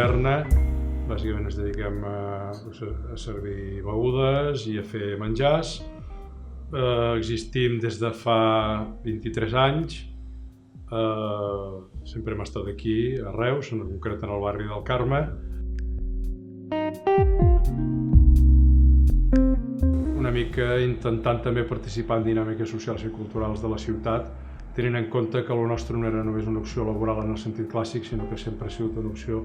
taverna. Bàsicament ens dediquem a servir begudes i a fer menjars. Existim des de fa 23 anys. Sempre hem estat aquí, a Reus, en concret en el barri del Carme. Una mica intentant també participar en dinàmiques socials i culturals de la ciutat, tenint en compte que el nostre no era només una opció laboral en el sentit clàssic, sinó que sempre ha sigut una opció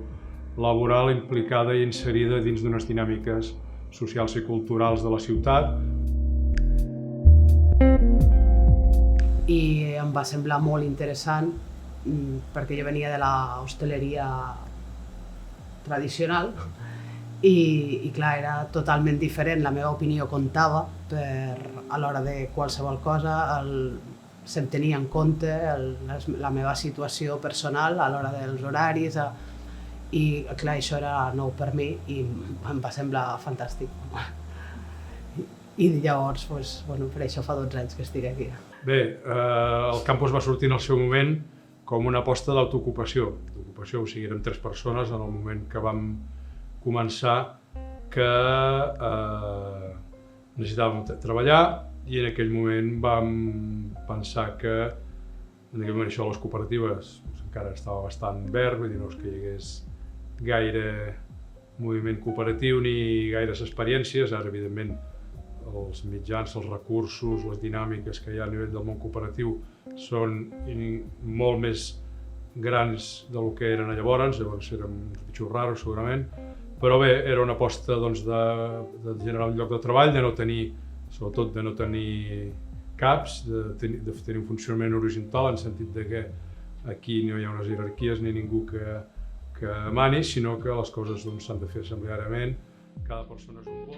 laboral implicada i inserida dins d'unes dinàmiques socials i culturals de la ciutat. I em va semblar molt interessant perquè jo venia de l'hostaleria tradicional i clar, era totalment diferent, la meva opinió comptava a l'hora de qualsevol cosa, se'm tenia en compte la meva situació personal a l'hora dels horaris i clar, això era nou per mi i em va semblar fantàstic. I llavors, per això fa 12 anys que estic aquí. Bé, el campus va sortir en el seu moment com una aposta d'autoocupació. O sigui, érem 3 persones en el moment que vam començar que necessitàvem treballar i en aquell moment vam pensar que en aquell moment això de les cooperatives encara estava bastant verd, vull dir, no és que hi hagués gaire moviment cooperatiu ni gaires experiències. Ara, evidentment, els mitjans, els recursos, les dinàmiques que hi ha a nivell del món cooperatiu són molt més grans del que eren llavors eren uns bitxos raros segurament, però bé, era una aposta de generar un lloc de treball, sobretot de no tenir caps, de tenir un funcionament horitzontal en el sentit que aquí no hi ha unes jerarquies ni ningú que mani, sinó que les coses s'han de fer assembleàriament, cada persona és un vot.